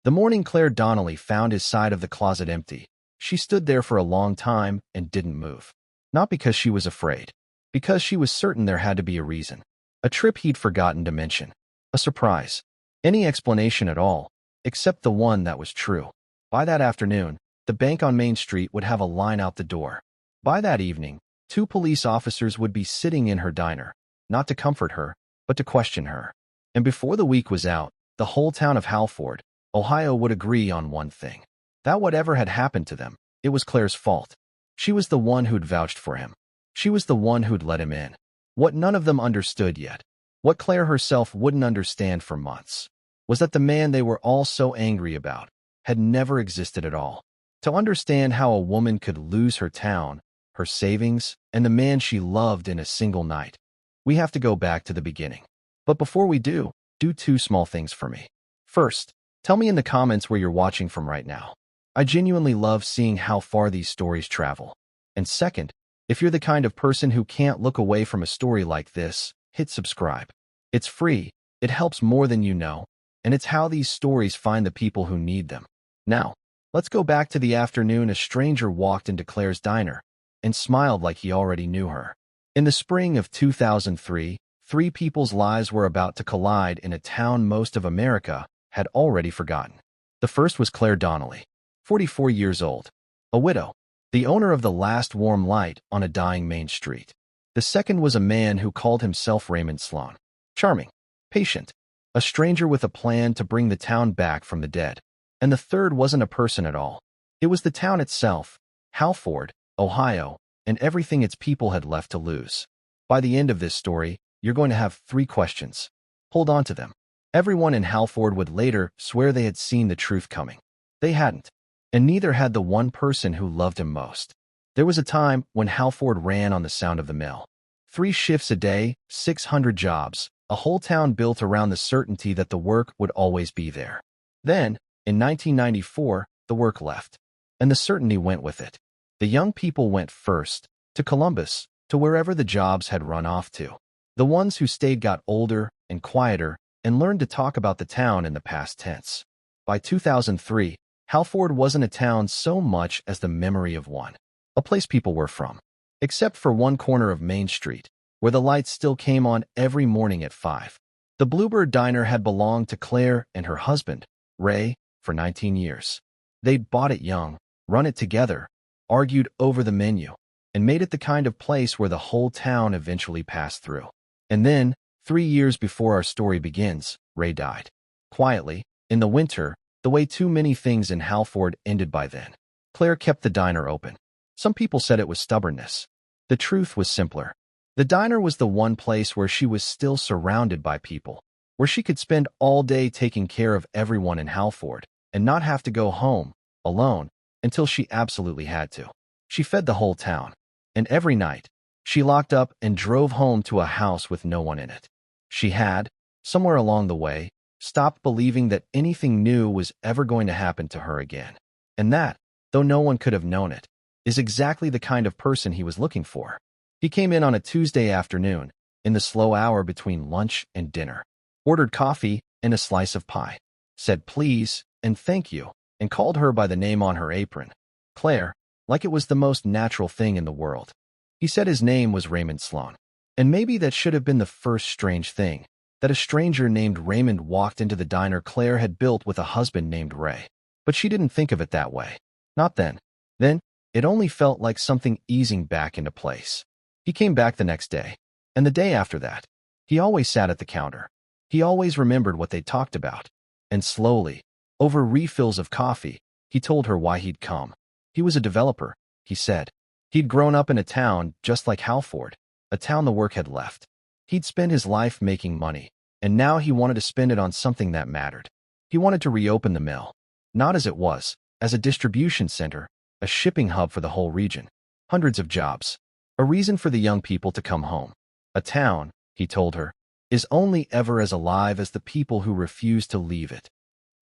The morning Claire Donnelly found his side of the closet empty, she stood there for a long time and didn't move. Not because she was afraid, because she was certain there had to be a reason. A trip he'd forgotten to mention. A surprise. Any explanation at all, except the one that was true. By that afternoon, the bank on Main Street would have a line out the door. By that evening, 2 police officers would be sitting in her diner, not to comfort her, but to question her. And before the week was out, the whole town of Halford, Ohio would agree on one thing. That whatever had happened to them, it was Claire's fault. She was the one who'd vouched for him. She was the one who'd let him in. What none of them understood yet, what Claire herself wouldn't understand for months, was that the man they were all so angry about had never existed at all. To understand how a woman could lose her town, her savings, and the man she loved in a single night, we have to go back to the beginning. But before we do 2 small things for me. First, tell me in the comments where you're watching from right now. I genuinely love seeing how far these stories travel. And second, if you're the kind of person who can't look away from a story like this, hit subscribe. It's free, it helps more than you know, and it's how these stories find the people who need them. Now, let's go back to the afternoon a stranger walked into Claire's diner and smiled like he already knew her. In the spring of 2003, 3 people's lives were about to collide in a town most of America had already forgotten. The first was Claire Donnelly, 44 years old, a widow, the owner of the last warm light on a dying Main Street. The second was a man who called himself Raymond Sloan, charming, patient, a stranger with a plan to bring the town back from the dead. And the third wasn't a person at all. It was the town itself, Halford, Ohio, and everything its people had left to lose. By the end of this story, you're going to have 3 questions. Hold on to them. Everyone in Halford would later swear they had seen the truth coming. They hadn't. And neither had the one person who loved him most. There was a time when Halford ran on the sound of the mill. 3 shifts a day, 600 jobs, a whole town built around the certainty that the work would always be there. Then, in 1994, the work left, and the certainty went with it. The young people went first, to Columbus, to wherever the jobs had run off to. The ones who stayed got older and quieter and learned to talk about the town in the past tense. By 2003, Halford wasn't a town so much as the memory of one, a place people were from, except for one corner of Main Street, where the lights still came on every morning at 5. The Bluebird Diner had belonged to Claire and her husband, Ray, for 19 years. They'd bought it young, run it together, argued over the menu, and made it the kind of place where the whole town eventually passed through. And then, 3 years before our story begins, Ray died. Quietly, in the winter, the way too many things in Halford ended by then. Claire kept the diner open. Some people said it was stubbornness. The truth was simpler. The diner was the one place where she was still surrounded by people, where she could spend all day taking care of everyone in Halford and not have to go home, alone, until she absolutely had to. She fed the whole town. And every night, she locked up and drove home to a house with no one in it. She had, somewhere along the way, stopped believing that anything new was ever going to happen to her again. And that, though no one could have known it, is exactly the kind of person he was looking for. He came in on a Tuesday afternoon, in the slow hour between lunch and dinner, ordered coffee and a slice of pie, said please and thank you, and called her by the name on her apron, Claire, like it was the most natural thing in the world. He said his name was Raymond Sloan. And maybe that should have been the first strange thing, that a stranger named Raymond walked into the diner Claire had built with a husband named Ray. But she didn't think of it that way. Not then. Then, it only felt like something easing back into place. He came back the next day, and the day after that. He always sat at the counter. He always remembered what they talked about. And slowly, over refills of coffee, he told her why he'd come. He was a developer, he said. He'd grown up in a town just like Halford, a town the work had left. He'd spent his life making money, and now he wanted to spend it on something that mattered. He wanted to reopen the mill, not as it was, as a distribution center, a shipping hub for the whole region. Hundreds of jobs. A reason for the young people to come home. A town, he told her, is only ever as alive as the people who refuse to leave it.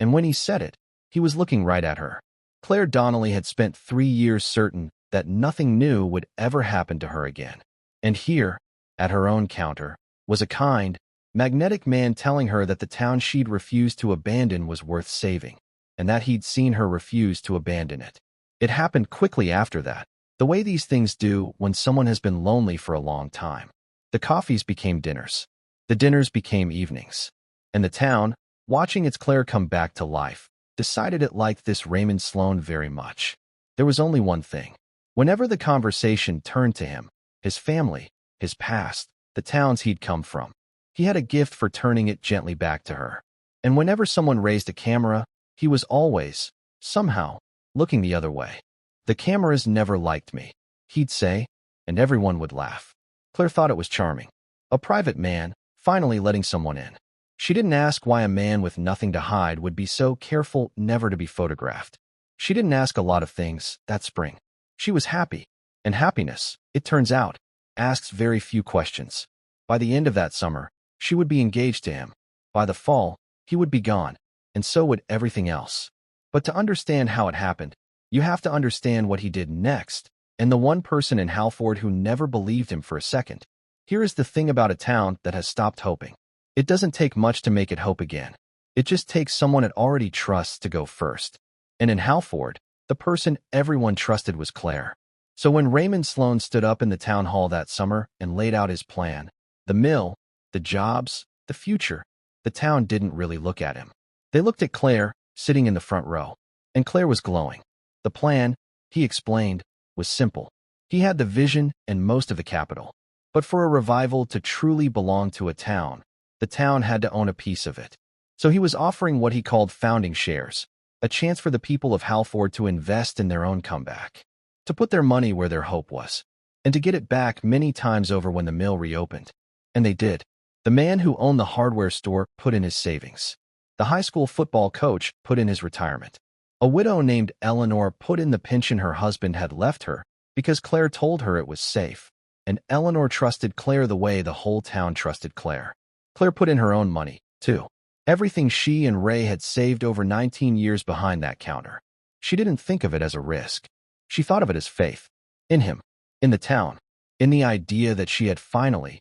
And when he said it, he was looking right at her. Claire Donnelly had spent 3 years certain that nothing new would ever happen to her again. And here, at her own counter, was a kind, magnetic man telling her that the town she'd refused to abandon was worth saving. and that he'd seen her refuse to abandon it. It happened quickly after that, the way these things do when someone has been lonely for a long time. The coffees became dinners. The dinners became evenings. And the town, watching its Claire come back to life, decided it liked this Raymond Sloane very much. There was only one thing. Whenever the conversation turned to him, his family, his past, the towns he'd come from, he had a gift for turning it gently back to her. And whenever someone raised a camera, he was always, somehow, looking the other way. "The cameras never liked me," he'd say, and everyone would laugh. Claire thought it was charming. A private man, finally letting someone in. She didn't ask why a man with nothing to hide would be so careful never to be photographed. She didn't ask a lot of things that spring. She was happy, and happiness, it turns out, asks very few questions. By the end of that summer, she would be engaged to him. By the fall, he would be gone, and so would everything else. But to understand how it happened, you have to understand what he did next, and the one person in Halford who never believed him for a second. Here is the thing about a town that has stopped hoping. It doesn't take much to make it hope again. It just takes someone it already trusts to go first. And in Halford, the person everyone trusted was Claire. So when Raymond Sloane stood up in the town hall that summer and laid out his plan, the mill, the jobs, the future, the town didn't really look at him. They looked at Claire, sitting in the front row. And Claire was glowing. The plan, he explained, was simple. He had the vision and most of the capital. But for a revival to truly belong to a town, the town had to own a piece of it. So he was offering what he called founding shares, a chance for the people of Halford to invest in their own comeback, to put their money where their hope was, and to get it back many times over when the mill reopened. And they did. The man who owned the hardware store put in his savings. The high school football coach put in his retirement. A widow named Eleanor put in the pension her husband had left her because Claire told her it was safe, and Eleanor trusted Claire the way the whole town trusted Claire. Claire put in her own money, too. Everything she and Ray had saved over 19 years behind that counter. She didn't think of it as a risk. She thought of it as faith. In him. In the town. In the idea that she had finally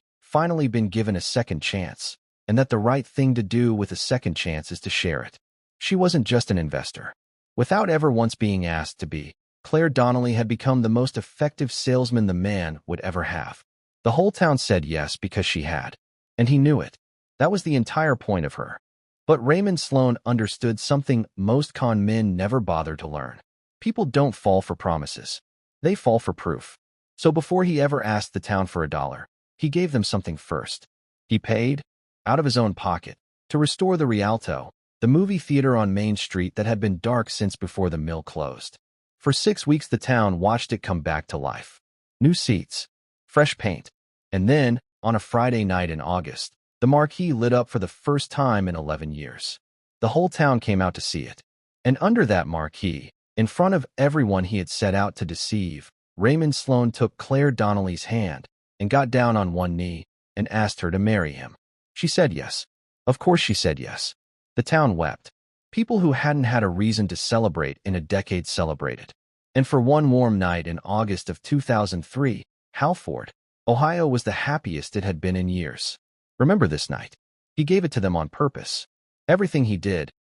been given a second chance, and that the right thing to do with a second chance is to share it. She wasn't just an investor. Without ever once being asked to be, Claire Donnelly had become the most effective salesman the man would ever have. The whole town said yes because she had. And he knew it. That was the entire point of her. But Raymond Sloane understood something most con men never bother to learn. People don't fall for promises. They fall for proof. So before he ever asked the town for $1, he gave them something first. He paid, out of his own pocket, to restore the Rialto, the movie theater on Main Street that had been dark since before the mill closed. For 6 weeks the town watched it come back to life. New seats, fresh paint, and then, on a Friday night in August, the marquee lit up for the first time in 11 years. The whole town came out to see it. And under that marquee, in front of everyone he had set out to deceive, Raymond Sloane took Claire Donnelly's hand and got down on one knee and asked her to marry him. She said yes. Of course she said yes. The town wept. People who hadn't had a reason to celebrate in a decade celebrated. And for one warm night in August of 2003, Halford, Ohio was the happiest it had been in years. Remember this night. He gave it to them on purpose. Everything he did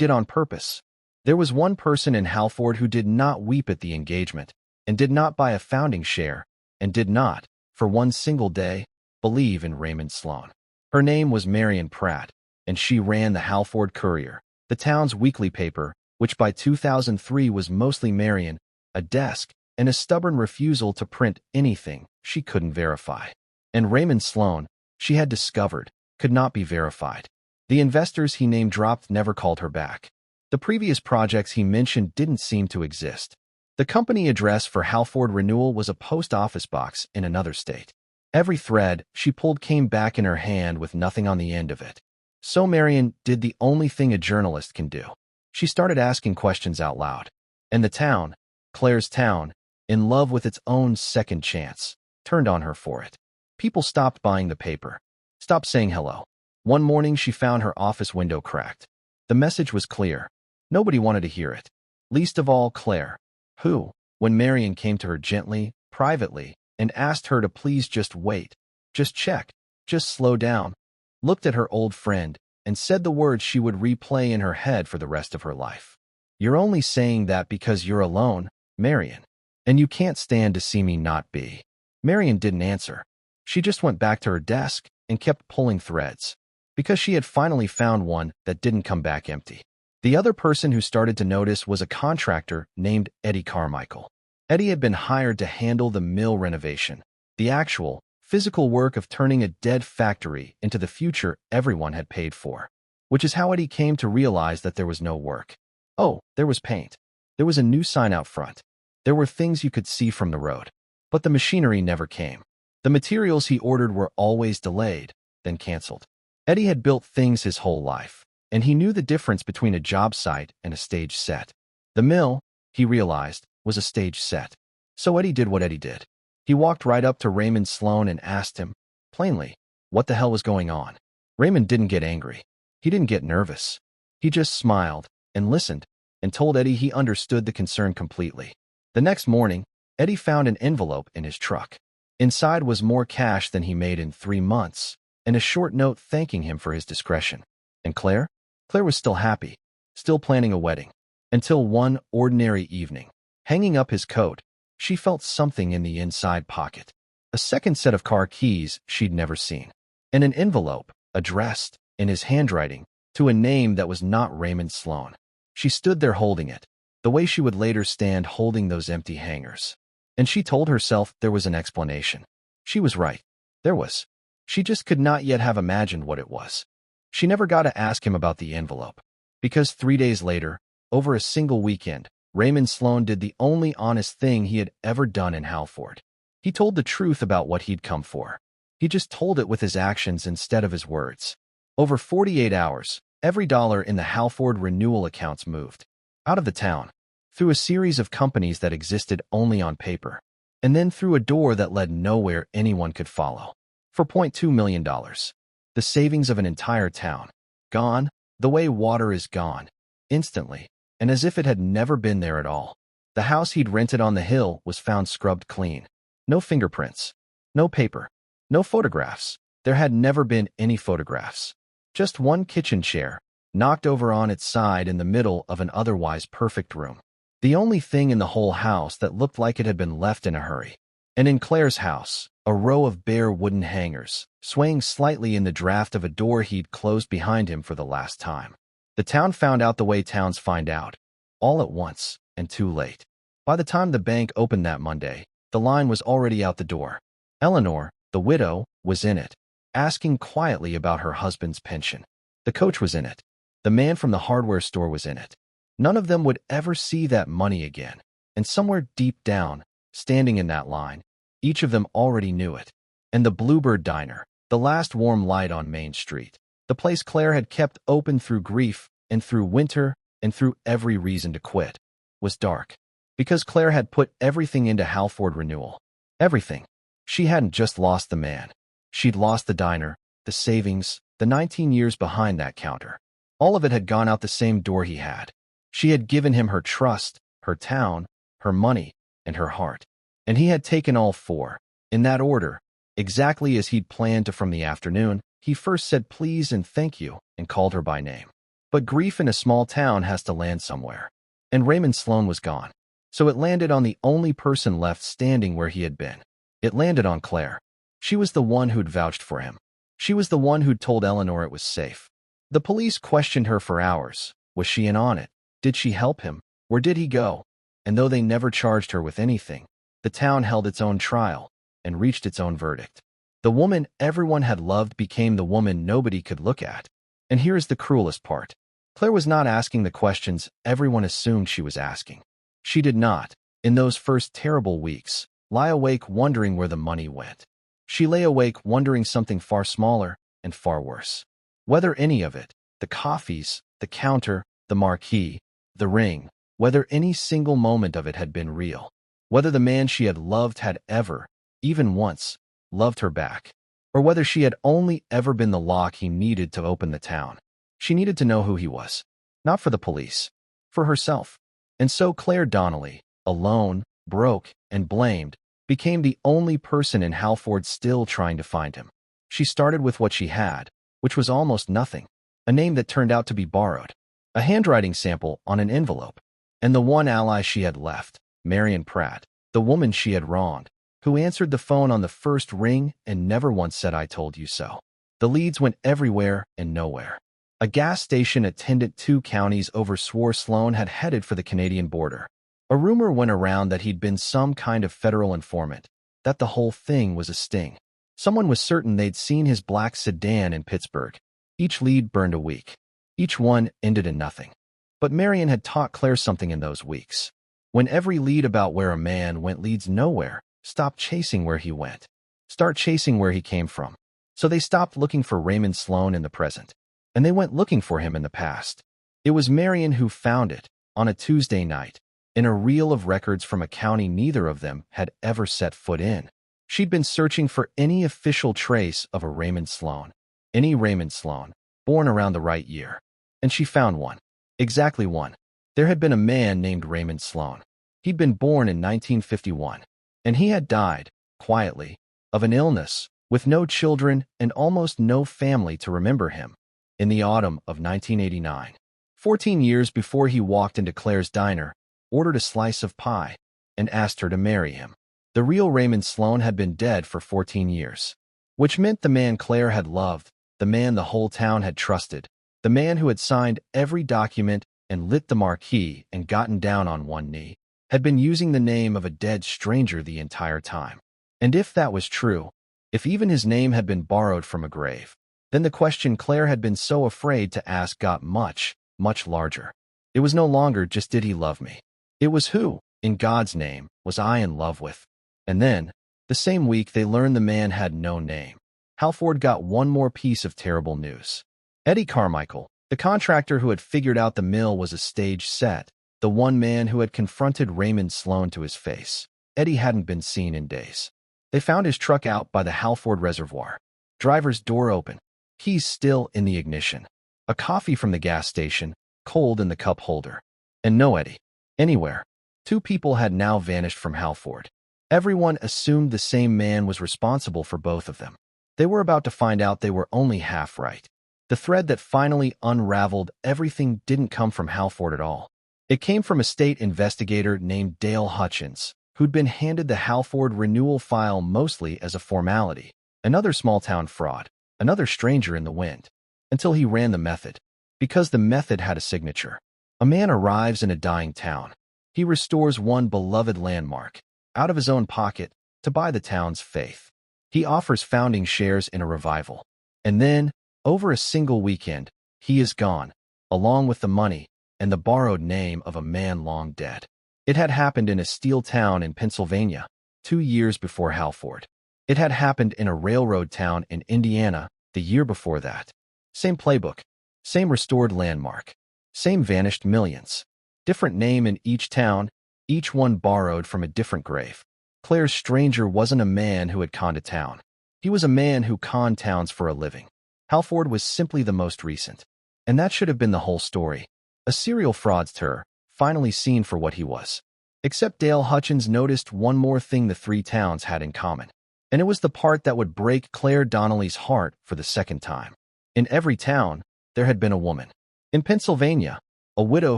on purpose. There was one person in Halford who did not weep at the engagement, and did not buy a founding share, and did not, for one single day, believe in Raymond Sloane. Her name was Marion Pratt, and she ran the Halford Courier, the town's weekly paper, which by 2003 was mostly Marion, a desk, and a stubborn refusal to print anything she couldn't verify. And Raymond Sloane, she had discovered, could not be verified. The investors he name-dropped never called her back. The previous projects he mentioned didn't seem to exist. The company address for Halford Renewal was a post office box in another state. Every thread she pulled came back in her hand with nothing on the end of it. So Marion did the only thing a journalist can do. She started asking questions out loud. And the town, Claire's town, in love with its own second chance, turned on her for it. People stopped buying the paper, stopped saying hello. One morning she found her office window cracked. The message was clear. Nobody wanted to hear it. Least of all Claire, who, when Marion came to her gently, privately, and asked her to please just wait, just check, just slow down, looked at her old friend, and said the words she would replay in her head for the rest of her life. You're only saying that because you're alone, Marion. And you can't stand to see me not be. Marion didn't answer. She just went back to her desk and kept pulling threads, because she had finally found one that didn't come back empty. The other person who started to notice was a contractor named Eddie Carmichael. Eddie had been hired to handle the mill renovation, the actual, physical work of turning a dead factory into the future everyone had paid for, which is how Eddie came to realize that there was no work. Oh, there was paint. There was a new sign out front. There were things you could see from the road. But the machinery never came. The materials he ordered were always delayed, then canceled. Eddie had built things his whole life, and he knew the difference between a job site and a stage set. The mill, he realized, was a stage set. So Eddie did what Eddie did. He walked right up to Raymond Sloan and asked him, plainly, what the hell was going on. Raymond didn't get angry. He didn't get nervous. He just smiled and listened and told Eddie he understood the concern completely. The next morning, Eddie found an envelope in his truck. Inside was more cash than he made in 3 months, and a short note thanking him for his discretion. And Claire? Claire was still happy, still planning a wedding. Until one ordinary evening, hanging up his coat, she felt something in the inside pocket. A second set of car keys she'd never seen. And an envelope, addressed, in his handwriting, to a name that was not Raymond Sloan. She stood there holding it, the way she would later stand holding those empty hangers. And she told herself there was an explanation. She was right. There was. She just could not yet have imagined what it was. She never got to ask him about the envelope. Because 3 days later, over a single weekend, Raymond Sloan did the only honest thing he had ever done in Halford. He told the truth about what he'd come for. He just told it with his actions instead of his words. Over 48 hours, every dollar in the Halford renewal accounts moved. Out of the town. Through a series of companies that existed only on paper. And then through a door that led nowhere anyone could follow. For $0.2 million. The savings of an entire town. Gone, the way water is gone. Instantly. And as if it had never been there at all. The house he'd rented on the hill was found scrubbed clean. No fingerprints. No paper. No photographs. There had never been any photographs. Just one kitchen chair, knocked over on its side in the middle of an otherwise perfect room. The only thing in the whole house that looked like it had been left in a hurry. And in Claire's house, a row of bare wooden hangers, swaying slightly in the draft of a door he'd closed behind him for the last time. The town found out the way towns find out. All at once, and too late. By the time the bank opened that Monday, the line was already out the door. Eleanor, the widow, was in it, asking quietly about her husband's pension. The coach was in it. The man from the hardware store was in it. None of them would ever see that money again. And somewhere deep down, standing in that line, each of them already knew it. And the Bluebird Diner, the last warm light on Main Street, the place Claire had kept open through grief and through winter and through every reason to quit, was dark. Because Claire had put everything into Halford renewal. Everything. She hadn't just lost the man. She'd lost the diner, the savings, the 19 years behind that counter. All of it had gone out the same door he had. She had given him her trust, her town, her money, and her heart. And he had taken all 4, in that order, exactly as he'd planned to. From the afternoon, he first said please and thank you and called her by name. But grief in a small town has to land somewhere. And Raymond Sloan was gone. So it landed on the only person left standing where he had been. It landed on Claire. She was the one who'd vouched for him. She was the one who'd told Eleanor it was safe. The police questioned her for hours. Was she in on it? Did she help him? Where did he go? And though they never charged her with anything, the town held its own trial and reached its own verdict. The woman everyone had loved became the woman nobody could look at. And here's the cruelest part. Claire was not asking the questions everyone assumed she was asking. She did not, in those first terrible weeks, lie awake wondering where the money went. She lay awake wondering something far smaller and far worse. Whether any of it, the coffees, the counter, the marquee, the ring, whether any single moment of it had been real. Whether the man she had loved had ever, even once, loved her back. Or whether she had only ever been the lock he needed to open the town. She needed to know who he was. Not for the police. For herself. And so Claire Donnelly, alone, broke, and blamed, became the only person in Halford still trying to find him. She started with what she had, which was almost nothing. A name that turned out to be borrowed. A handwriting sample on an envelope. And the one ally she had left, Marion Pratt, the woman she had wronged, who answered the phone on the first ring and never once said "I told you so." The leads went everywhere and nowhere. A gas station attendant 2 counties over swore Sloan had headed for the Canadian border. A rumor went around that he'd been some kind of federal informant, that the whole thing was a sting. Someone was certain they'd seen his black sedan in Pittsburgh. Each lead burned a week. Each one ended in nothing. But Marion had taught Claire something in those weeks. When every lead about where a man went leads nowhere, stop chasing where he went. Start chasing where he came from. So they stopped looking for Raymond Sloan in the present, and they went looking for him in the past. It was Marion who found it, on a Tuesday night, in a reel of records from a county neither of them had ever set foot in. She'd been searching for any official trace of a Raymond Sloan, any Raymond Sloan, born around the right year. And she found one. Exactly one. There had been a man named Raymond Sloan. He'd been born in 1951, and he had died, quietly, of an illness, with no children and almost no family to remember him, in the autumn of 1989. 14 years before he walked into Claire's diner, ordered a slice of pie, and asked her to marry him. The real Raymond Sloan had been dead for 14 years, which meant the man Claire had loved, the man the whole town had trusted, the man who had signed every document and lit the marquee and gotten down on one knee, had been using the name of a dead stranger the entire time. And if that was true, if even his name had been borrowed from a grave, then the question Claire had been so afraid to ask got much, much larger. It was no longer just did he love me. It was who, in God's name, was I in love with? And then, the same week they learned the man had no name. Halford got one more piece of terrible news. Eddie Carmichael, the contractor who had figured out the mill was a stage set, the one man who had confronted Raymond Sloan to his face. Eddie hadn't been seen in days. They found his truck out by the Halford Reservoir. Driver's door open. Keys still in the ignition. A coffee from the gas station, cold in the cup holder. And no Eddie. Anywhere. 2 people had now vanished from Halford. Everyone assumed the same man was responsible for both of them. They were about to find out they were only half right. The thread that finally unraveled everything didn't come from Halford at all. It came from a state investigator named Dale Hutchins, who'd been handed the Halford renewal file mostly as a formality, another small-town fraud, another stranger in the wind, until he ran the method. Because the method had a signature. A man arrives in a dying town. He restores one beloved landmark, out of his own pocket, to buy the town's faith. He offers founding shares in a revival. And then, over a single weekend, he is gone, along with the money and the borrowed name of a man long dead. It had happened in a steel town in Pennsylvania, 2 years before Halford. It had happened in a railroad town in Indiana the year before that. Same playbook, same restored landmark, same vanished millions. Different name in each town, each one borrowed from a different grave. Claire's stranger wasn't a man who had conned a town. He was a man who conned towns for a living. Halford was simply the most recent. And that should have been the whole story. A serial fraudster, finally seen for what he was. Except Dale Hutchins noticed one more thing the 3 towns had in common. And it was the part that would break Claire Donnelly's heart for the second time. In every town, there had been a woman. In Pennsylvania, a widow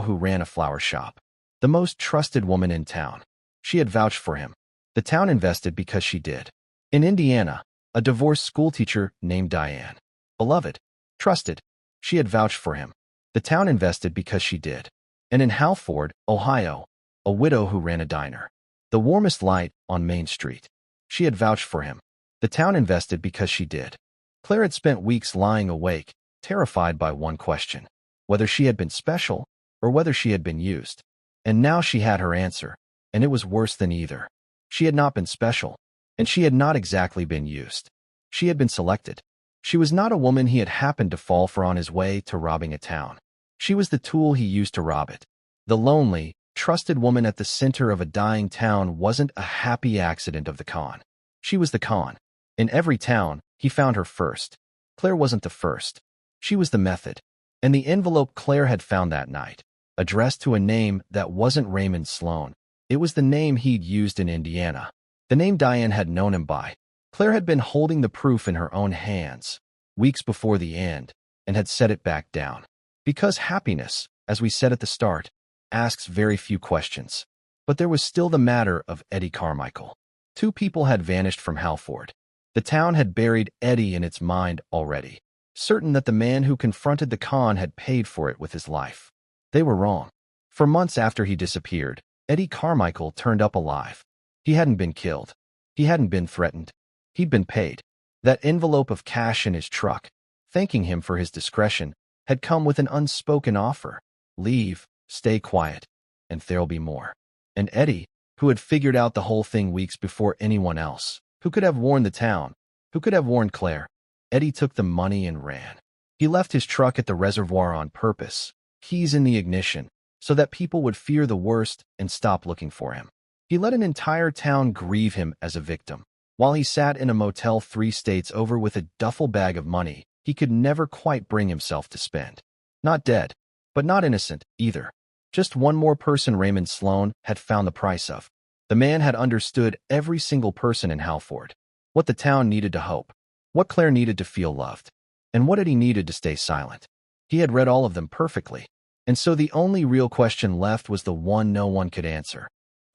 who ran a flower shop. The most trusted woman in town. She had vouched for him. The town invested because she did. In Indiana, a divorced schoolteacher named Diane. Beloved. Trusted. She had vouched for him. The town invested because she did. And in Halford, Ohio, a widow who ran a diner. The warmest light on Main Street. She had vouched for him. The town invested because she did. Claire had spent weeks lying awake, terrified by one question. Whether she had been special, or whether she had been used. And now she had her answer, and it was worse than either. She had not been special, and she had not exactly been used. She had been selected. She was not a woman he had happened to fall for on his way to robbing a town. She was the tool he used to rob it. The lonely, trusted woman at the center of a dying town wasn't a happy accident of the con. She was the con. In every town, he found her first. Claire wasn't the first. She was the method. And the envelope Claire had found that night, addressed to a name that wasn't Raymond Sloan. It was the name he'd used in Indiana. The name Diane had known him by. Claire had been holding the proof in her own hands, weeks before the end, and had set it back down. Because happiness, as we said at the start, asks very few questions. But there was still the matter of Eddie Carmichael. Two people had vanished from Halford. The town had buried Eddie in its mind already, certain that the man who confronted the con had paid for it with his life. They were wrong. For months after he disappeared, Eddie Carmichael turned up alive. He hadn't been killed. He hadn't been threatened. He'd been paid. That envelope of cash in his truck, thanking him for his discretion, had come with an unspoken offer. Leave, stay quiet, and there'll be more. And Eddie, who had figured out the whole thing weeks before anyone else, who could have warned the town, who could have warned Claire, Eddie took the money and ran. He left his truck at the reservoir on purpose, keys in the ignition, so that people would fear the worst and stop looking for him. He let an entire town grieve him as a victim. While he sat in a motel 3 states over with a duffel bag of money he could never quite bring himself to spend. Not dead, but not innocent either. Just one more person Raymond Sloan had found the price of. The man had understood every single person in Halford. What the town needed to hope. What Claire needed to feel loved. And what Eddie needed to stay silent. He had read all of them perfectly. And so the only real question left was the one no one could answer.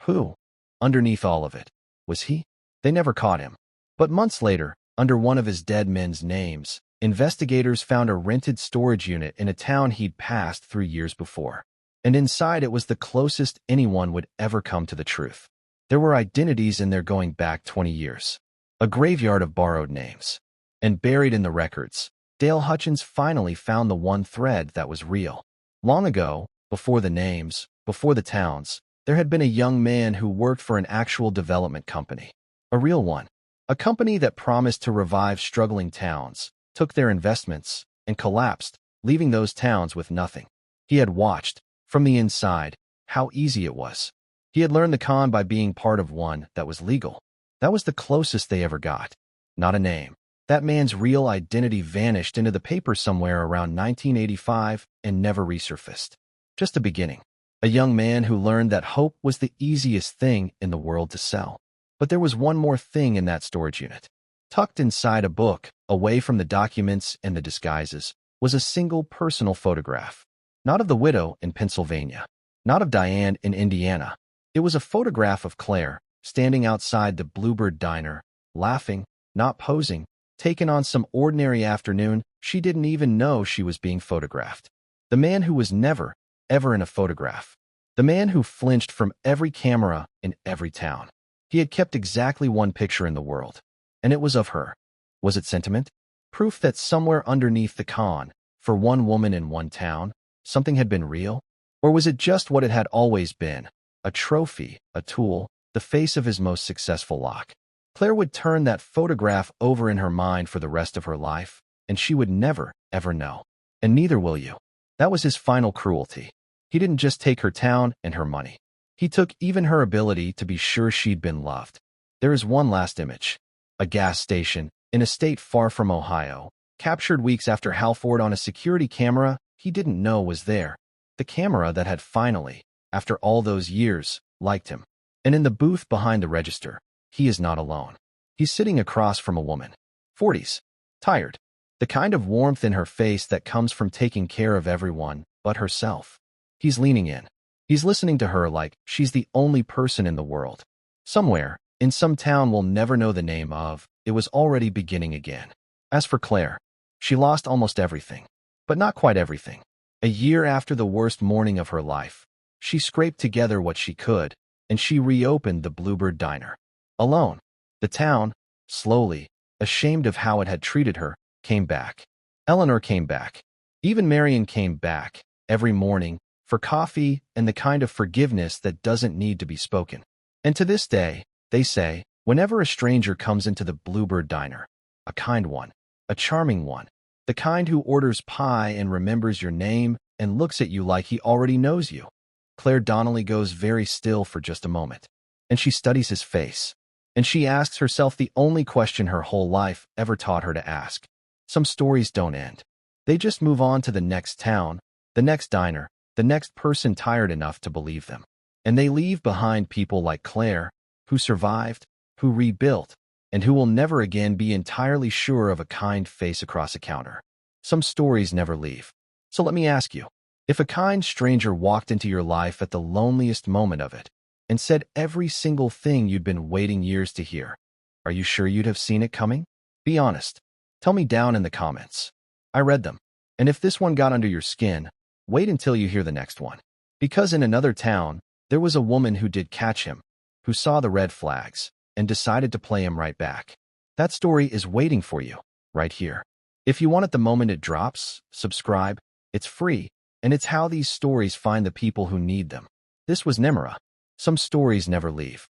Who, underneath all of it, was he? They never caught him. But months later, under one of his dead men's names, investigators found a rented storage unit in a town he'd passed 3 years before. And inside it was the closest anyone would ever come to the truth. There were identities in there going back 20 years. A graveyard of borrowed names. And buried in the records, Dale Hutchins finally found the one thread that was real. Long ago, before the names, before the towns, there had been a young man who worked for an actual development company. A real one. A company that promised to revive struggling towns, took their investments, and collapsed, leaving those towns with nothing. He had watched, from the inside, how easy it was. He had learned the con by being part of one that was legal. That was the closest they ever got. Not a name. That man's real identity vanished into the paper somewhere around 1985 and never resurfaced. Just a beginning. A young man who learned that hope was the easiest thing in the world to sell. But there was one more thing in that storage unit. Tucked inside a book, away from the documents and the disguises, was a single personal photograph. Not of the widow in Pennsylvania. Not of Diane in Indiana. It was a photograph of Claire, standing outside the Bluebird Diner, laughing, not posing, taken on some ordinary afternoon. She didn't even know she was being photographed. The man who was never, ever in a photograph. The man who flinched from every camera in every town. He had kept exactly one picture in the world. And it was of her. Was it sentiment? Proof that somewhere underneath the con, for one woman in one town, something had been real? Or was it just what it had always been? A trophy, a tool, the face of his most successful lock. Claire would turn that photograph over in her mind for the rest of her life, and she would never, ever know. And neither will you. That was his final cruelty. He didn't just take her town and her money. He took even her ability to be sure she'd been loved. There is one last image. A gas station, in a state far from Ohio, captured weeks after Halford on a security camera he didn't know was there. The camera that had finally, after all those years, liked him. And in the booth behind the register, he is not alone. He's sitting across from a woman. 40s. Tired. The kind of warmth in her face that comes from taking care of everyone but herself. He's leaning in. He's listening to her like she's the only person in the world. Somewhere, in some town we'll never know the name of, it was already beginning again. As for Claire, she lost almost everything. But not quite everything. A year after the worst morning of her life, she scraped together what she could, and she reopened the Bluebird Diner. Alone. The town, slowly, ashamed of how it had treated her, came back. Eleanor came back. Even Marion came back, every morning, for coffee and the kind of forgiveness that doesn't need to be spoken. And to this day, they say, whenever a stranger comes into the Bluebird Diner, a kind one, a charming one, the kind who orders pie and remembers your name and looks at you like he already knows you. Claire Donnelly goes very still for just a moment, and she studies his face, and she asks herself the only question her whole life ever taught her to ask. Some stories don't end. They just move on to the next town, the next diner, the next person tired enough to believe them. And they leave behind people like Claire, who survived, who rebuilt, and who will never again be entirely sure of a kind face across a counter. Some stories never leave. So let me ask you, If a kind stranger walked into your life at the loneliest moment of it and said every single thing you'd been waiting years to hear, are you sure you'd have seen it coming? Be honest. Tell me down in the comments. I read them. And if this one got under your skin, wait until you hear the next one. Because in another town, there was a woman who did catch him, who saw the red flags, and decided to play him right back. That story is waiting for you, right here. If you want it the moment it drops, subscribe. It's free, and it's how these stories find the people who need them. This was Mnemora. Some stories never leave.